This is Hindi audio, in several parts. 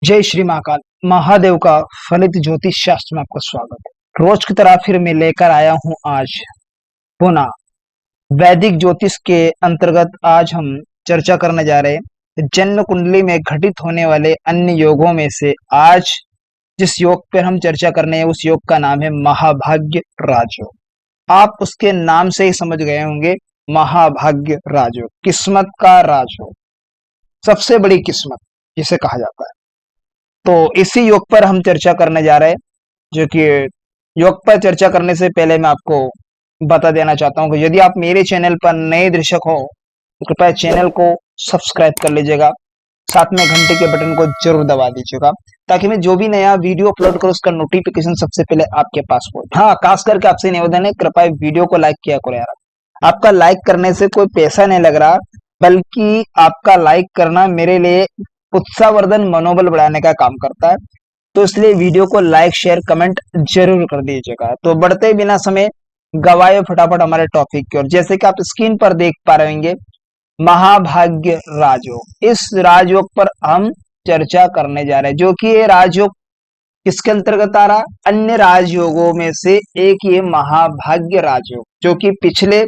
जय श्री महाकाल महादेव का फलित ज्योतिष शास्त्र में आपका स्वागत है। रोज की तरह फिर मैं लेकर आया हूं आज पुनः वैदिक ज्योतिष के अंतर्गत आज हम चर्चा करने जा रहे हैं जन्म कुंडली में घटित होने वाले अन्य योगों में से आज जिस योग पर हम चर्चा करने हैं उस योग का नाम है महाभाग्य राजयोग। आप उसके नाम से ही समझ गए होंगे, महाभाग्य राजयोग, किस्मत का राजयोग, सबसे बड़ी किस्मत जिसे कहा जाता है। तो इसी योग पर हम चर्चा करने जा रहे हैं, जो कि योग पर चर्चा करने से पहले मैं आपको बता देना चाहता हूं कि यदि आप मेरे चैनल पर नए दर्शक हो तो कृपया चैनल को सब्सक्राइब कर लीजिएगा, साथ में घंटे के बटन को जरूर दबा दीजिएगा ताकि मैं जो भी नया वीडियो अपलोड करूं उसका नोटिफिकेशन सबसे पहले आपके पास पहुंचे। हाँ, खास करके आपसे निवेदन है, कृपया वीडियो को लाइक किया करो यार। आपका लाइक करने से कोई पैसा नहीं लग रहा, बल्कि आपका लाइक करना मेरे लिए उत्साहवर्धन, मनोबल बढ़ाने का काम करता है। तो इसलिए वीडियो को लाइक, शेयर, कमेंट जरूर कर दीजिएगा। तो बढ़ते बिना समय गवाए फटाफट हमारे टॉपिक की ओर। जैसे कि आप स्क्रीन पर देख पा रहे होंगे, महाभाग्य राजयोग, इस राजयोग पर हम चर्चा करने जा रहे हैं, जो कि ये राजयोग किसके अंतर्गत आ रहा, अन्य राजयोगों में से एक ये महाभाग्य राजयोग, जो कि पिछले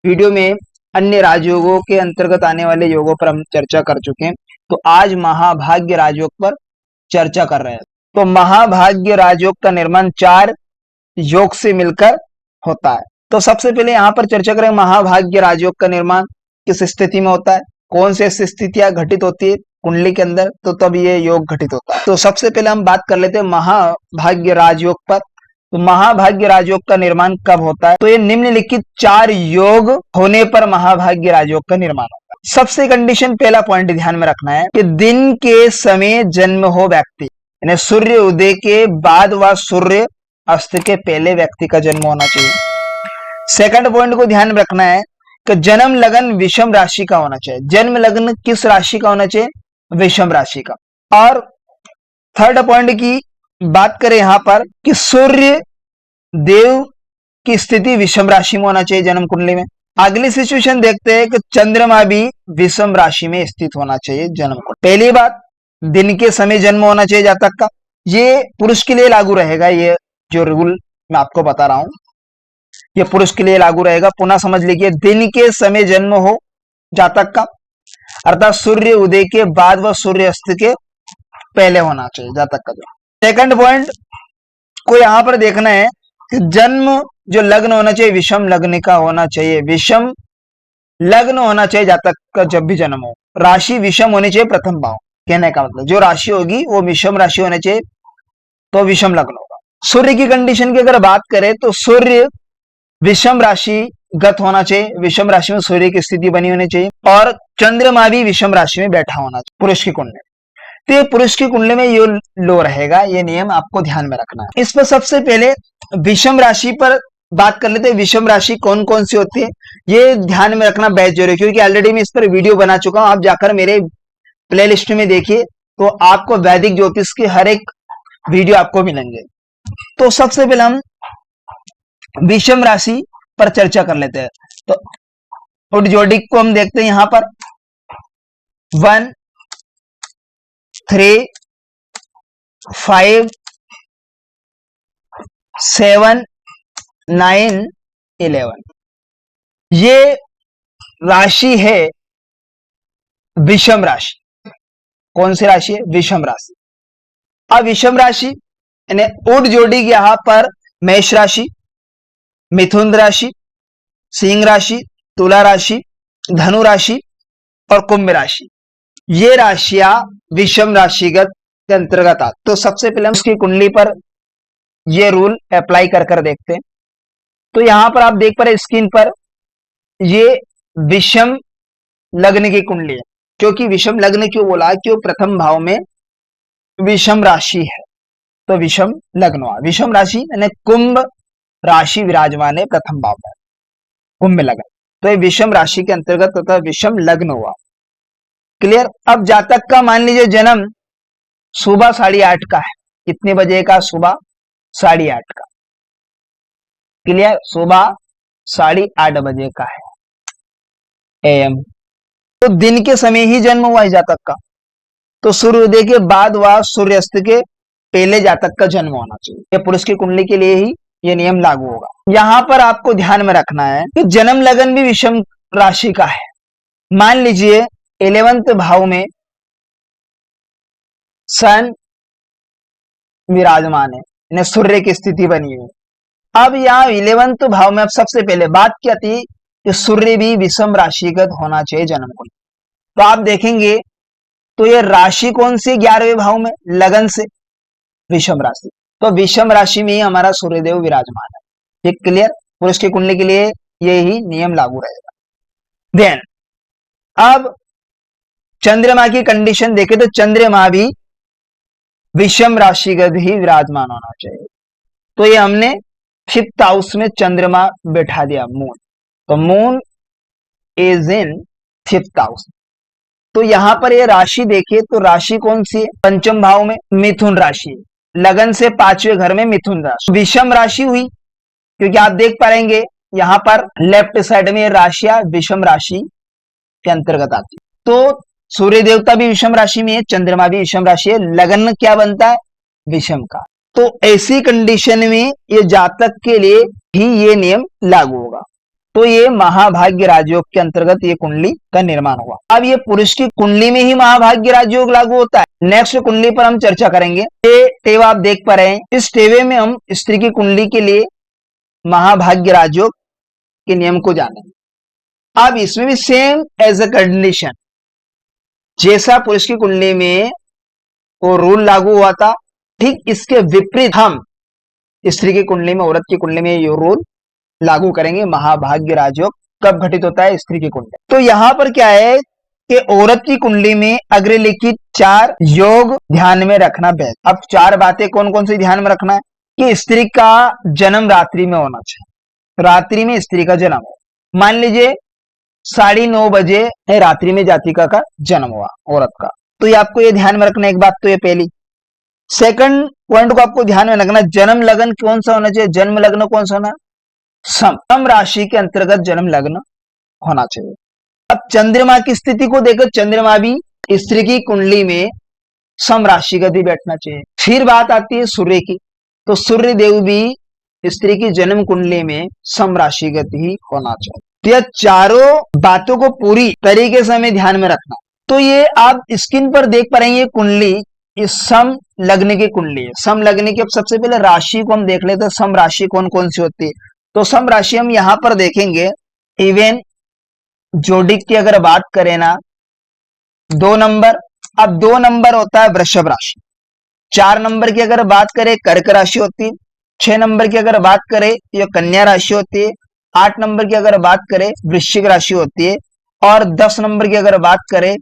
वीडियो में अन्य राजयोगों के अंतर्गत आने वाले योगों पर हम चर्चा कर चुके हैं। तो आज महाभाग्य राजयोग पर चर्चा कर रहे हैं। तो महाभाग्य राजयोग का निर्माण 4 योग से मिलकर होता है। तो सबसे पहले यहां पर चर्चा करें महाभाग्य राजयोग का निर्माण किस स्थिति में होता है, कौन से स्थितियां घटित होती है कुंडली के अंदर, तो तब ये योग घटित होता है। तो सबसे पहले हम बात कर लेते हैं महाभाग्य राजयोग पर। तो महाभाग्य राजयोग का निर्माण कब होता है, तो ये निम्नलिखित 4 योग होने पर महाभाग्य राजयोग का निर्माण होता है। सबसे कंडीशन, पहला पॉइंट ध्यान में रखना है कि दिन के समय जन्म हो व्यक्ति, यानी सूर्य उदय के बाद व सूर्य अस्त के पहले व्यक्ति का जन्म होना चाहिए। सेकंड पॉइंट को ध्यान में रखना है कि जन्म लग्न विषम राशि का होना चाहिए। जन्म लग्न किस राशि का होना चाहिए, विषम राशि का। और थर्ड पॉइंट की बात करें यहां पर कि सूर्य देव की स्थिति विषम राशि में होना चाहिए जन्म कुंडली में। अगली सिचुएशन देखते हैं कि चंद्रमा भी विषम राशि में स्थित होना चाहिए जन्म कुंडली। पहली बात, दिन के समय जन्म होना चाहिए जातक का, ये पुरुष के लिए लागू रहेगा। ये जो रूल मैं आपको बता रहा हूं ये पुरुष के लिए लागू रहेगा। पुनः समझ लीजिए, दिन के समय जन्म हो जातक का, अर्थात सूर्य उदय के बाद व सूर्य अस्त के पहले होना चाहिए जातक का। सेकंड पॉइंट को यहां पर देखना है कि जन्म जो लग्न होना चाहिए विषम लग्न का होना चाहिए। विषम लग्न होना चाहिए जातक का जब भी जन्म हो। राशि विषम होनी चाहिए, प्रथम भाव, कहने का मतलब जो राशि होगी वो विषम राशि होनी चाहिए, तो विषम लग्न होगा। सूर्य की कंडीशन की अगर बात करें तो सूर्य विषम राशि गत होना चाहिए, विषम राशि में सूर्य की स्थिति बनी होनी चाहिए, और चंद्रमा भी विषम राशि में बैठा होना चाहिए पुरुष की कुंडली। तो ये पुरुष की कुंडली में ये लो रहेगा, ये नियम आपको ध्यान में रखना है। इस पर सबसे पहले विषम राशि पर बात कर लेते हैं। विषम राशि कौन कौन सी होती है ये ध्यान में रखना बेहद जरूरी है, क्योंकि ऑलरेडी मैं इस पर वीडियो बना चुका हूं। आप जाकर मेरे प्लेलिस्ट में देखिए तो आपको वैदिक ज्योतिष के हर एक वीडियो आपको मिलेंगे। तो सबसे पहले हम विषम राशि पर चर्चा कर लेते हैं। तो उड जोडिक को हम देखते हैं यहां पर 1, 3, 5, 7, 9, 11, ये राशि है विषम राशि। कौन सी राशि है, विषम राशि। अब विषम राशि यानी उड जोड़ी यहां पर मेष राशि, मिथुन राशि, सिंह राशि, तुला राशि, धनु राशि और कुंभ राशि, ये राशियां विषम राशिगत के अंतर्गत आती। तो सबसे पहले हम उसकी कुंडली पर ये रूल अप्लाई कर देखते हैं। तो यहां पर आप देख पा रहे स्क्रीन पर, ये विषम लग्न की कुंडली है। क्योंकि विषम लग्न क्यों बोला, क्यों प्रथम भाव में विषम राशि है, तो विषम लग्न हुआ। विषम राशि यानी कुंभ राशि विराजमान है प्रथम भाव में, कुंभ लग्न, तो ये विषम राशि के अंतर्गत तथा विषम लग्न हुआ। क्लियर। अब जातक का मान लीजिए जन्म सुबह 8:30 का है। कितने बजे का, सुबह 8:30 का। क्लियर, सुबह 8:30 बजे का है एएम। तो दिन के समय ही जन्म हुआ है जातक का। तो सूर्योदय के बाद व सूर्यास्त के पहले जातक का जन्म होना चाहिए। ये पुरुष की कुंडली के लिए ही ये नियम लागू होगा। यहाँ पर आपको ध्यान में रखना है कि जन्म लगन भी विषम राशि का है। मान लीजिए 11वें भाव में सन विराजमान है, यानी सूर्य की स्थिति बनी है। अब यहाँ 11वें भाव में अब सबसे पहले बात क्या थी कि सूर्य भी विषम राशिगत होना चाहिए जन्म को। तो आप देखेंगे तो ये राशि कौन सी 11वें भाव में, लगन से विषम राशि। तो विषम राशि में ही हमारा सूर्यदेव विराजमान है। ये क्लियर, पुरुष की कुंडली के लिए यही नियम लागू रहेगा। देन अब चंद्रमा की कंडीशन देखें तो चंद्रमा भी विषम राशिगत ही विराजमान होना चाहिए। तो ये हमने 5th हाउस में चंद्रमा बैठा दिया, मून। तो moon is in 5th house. तो यहां पर ये राशि देखिए तो राशि कौन सी है, पंचम भाव में मिथुन राशि, लगन से 5वें घर में मिथुन राशि, विषम राशि हुई। क्योंकि आप देख पाएंगे यहां पर लेफ्ट साइड में राशियां विषम राशि के अंतर्गत आती है। तो सूर्य देवता भी विषम राशि में है, चंद्रमा भी विषम राशि है, लगन क्या बनता है, विषम का। तो ऐसी कंडीशन में ये जातक के लिए ही ये नियम लागू होगा। तो ये महाभाग्य राजयोग के अंतर्गत ये कुंडली का निर्माण हुआ। अब ये पुरुष की कुंडली में ही महाभाग्य राजयोग लागू होता है। नेक्स्ट कुंडली पर हम चर्चा करेंगे। ये टेवा आप देख पा रहे हैं, इस टेवे में हम स्त्री की कुंडली के लिए महाभाग्य राजयोग के नियम को जानेंगे। अब इसमें भी सेम एज ए कंडीशन, जैसा पुरुष की कुंडली में वो रूल लागू हुआ था, ठीक इसके विपरीत हम स्त्री की कुंडली में, औरत की कुंडली में ये रूल लागू करेंगे। महाभाग्य राजयोग कब घटित होता है, स्त्री की कुंडली। तो यहां पर क्या है कि औरत की कुंडली में अग्रलिखित 4 योग ध्यान में रखना बेहतर। अब 4 बातें कौन कौन सी ध्यान में रखना है कि स्त्री का जन्म रात्रि में होना चाहिए, रात्रि में स्त्री का जन्म हो। मान लीजिए 9:30 बजे रात्रि में जातिका का जन्म हुआ औरत का, तो ये आपको ये ध्यान में रखना। एक बात तो ये पहली। सेकंड पॉइंट को आपको ध्यान में रखना, जन्म लग्न कौन सा होना चाहिए, जन्म लग्न कौन सा होना, सम राशि के अंतर्गत जन्म लग्न होना चाहिए। अब चंद्रमा की स्थिति को देखकर चंद्रमा भी स्त्री की कुंडली में सम राशिगत ही बैठना चाहिए। फिर बात आती है सूर्य की, तो सूर्य देव भी स्त्री की जन्म कुंडली में सम राशिगत ही होना चाहिए। तो यह चारों बातों को पूरी तरीके से हमें ध्यान में रखना। तो ये आप स्क्रीन पर देख पा रहे हैं, ये कुंडली इस सम लग्न की कुंडली है। सम लग्न की अब सबसे पहले राशि को हम देख लेते हैं, सम राशि कौन कौन सी होती है। तो सम राशि हम यहां पर देखेंगे, इवन जोडिक की अगर बात करें ना, 2 नंबर, अब 2 नंबर होता है वृषभ राशि, 4 नंबर की अगर बात करें कर्क राशि होती है, 6 नंबर की अगर बात करें यह कन्या राशि होती है, 8 नंबर की अगर बात करें वृश्चिक राशि होती है, और 10 नंबर की अगर बात करें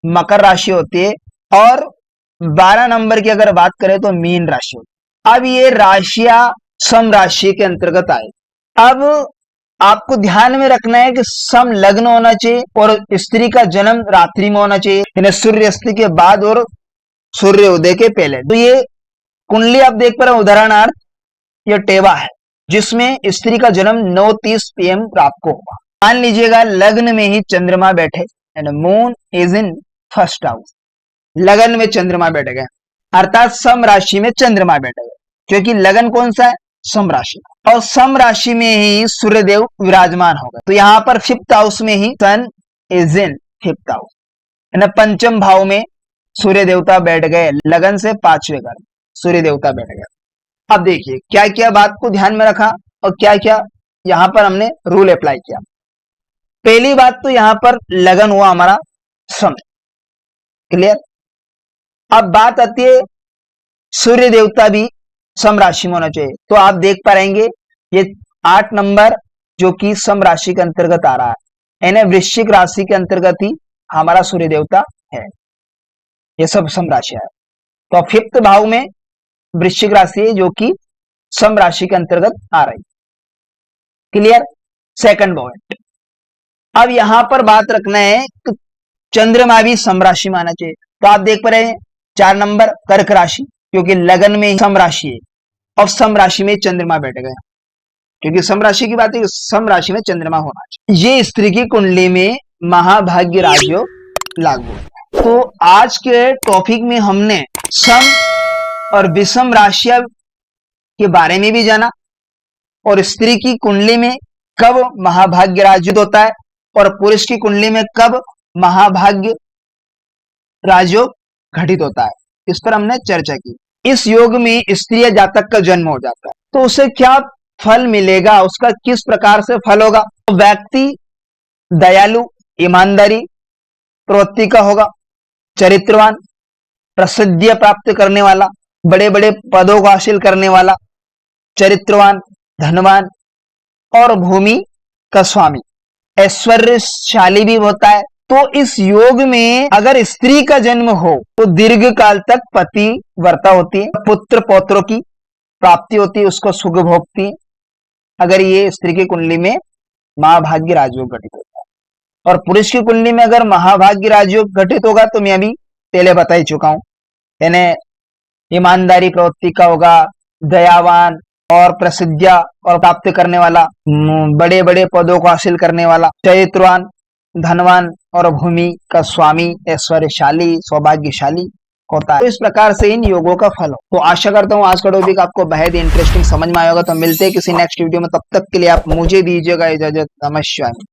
मकर राशि होती है, और 12 नंबर की अगर बात करें तो मीन राशि होती है। अब ये राशियां सम राशि के अंतर्गत आए। अब आपको ध्यान में रखना है कि सम लग्न होना चाहिए और स्त्री का जन्म रात्रि में होना चाहिए, यानी सूर्यास्त के बाद और सूर्योदय के पहले। तो ये कुंडली आप देख पा रहे हैं, उदाहरणार्थ ये टेवा है जिसमें स्त्री का जन्म 9:30 PM रात को हुआ। मान लीजिएगा लग्न में ही चंद्रमा बैठे, यानी moon is in 1st house, लगन में चंद्रमा बैठ गए, अर्थात सम राशि में चंद्रमा बैठ गए, क्योंकि लगन कौन सा है, सम राशि, और सम राशि में ही सूर्यदेव विराजमान हो गए। तो यहां पर 5th हाउस में ही सन इज इन 5th हाउस, यानी पंचम भाव में सूर्य देवता बैठ गए, लगन से 5वें घर सूर्य देवता बैठ गए। अब देखिए क्या क्या बात को ध्यान में रखा और क्या क्या यहां पर हमने रूल अप्लाई किया। पहली बात तो यहां पर लगन हुआ हमारा सम, क्लियर। अब बात आती है सूर्य देवता भी सम राशि में होना चाहिए। तो आप देख पा रहेंगे ये 8 नंबर जो कि सम राशि के अंतर्गत आ रहा है, यानी वृश्चिक राशि के अंतर्गत ही हमारा सूर्य देवता है, ये सब सम राशि है। तो 5th भाव में वृश्चिक राशि है जो कि सम राशि के अंतर्गत आ रही, क्लियर। सेकंड पॉइंट, अब यहां पर बात रखना है कि चंद्रमा भी सम राशि में आना चाहिए। तो आप देख पा रहे हैं 4 नंबर कर्क राशि, क्योंकि लगन में सम राशि है और सम राशि में चंद्रमा बैठ गया, क्योंकि सम राशि की बात है, सम राशि में चंद्रमा होना चाहिए। ये स्त्री की कुंडली में महाभाग्य राजयोग लागू है। तो आज के टॉपिक में हमने सम और विषम राशियां के बारे में भी जाना और स्त्री की कुंडली में कब महाभाग्य राजयोग होता है और पुरुष की कुंडली में कब महाभाग्य राजयोग घटित होता है, इस पर हमने चर्चा की। इस योग में स्त्री या जातक का जन्म हो जाता है तो उसे क्या फल मिलेगा, उसका किस प्रकार से फल होगा। तो व्यक्ति दयालु, ईमानदारी प्रवृत्ति का होगा, चरित्रवान, प्रसिद्धि प्राप्त करने वाला, बड़े बड़े पदों को हासिल करने वाला, चरित्रवान, धनवान और भूमि का स्वामी, ऐश्वर्यशाली भी होता है। तो इस योग में अगर स्त्री का जन्म हो तो दीर्घ काल तक पति वर्ता होती है, पुत्र पौत्रों की प्राप्ति होती है, उसको सुख भोगती है अगर ये स्त्री की कुंडली में महाभाग्य राजयोग घटित होता है। और पुरुष की कुंडली में अगर महाभाग्य राजयोग घटित होगा तो मैं अभी पहले बता ही चुका हूं, यानी ईमानदारी प्रवृत्ति का होगा, दयावान और प्रसिद्धिया और प्राप्त करने वाला, बड़े बड़े पदों को हासिल करने वाला, चरित्रवान, धनवान और भूमि का स्वामी, ऐश्वर्यशाली, सौभाग्यशाली होता है। तो इस प्रकार से इन योगों का फल हो। तो आशा करता हूँ आज का टॉपिक आपको बेहद इंटरेस्टिंग समझ में आया होगा। तो मिलते हैं किसी नेक्स्ट वीडियो में, तब तक के लिए आप मुझे दीजिएगा इजाजत। नमस्कार।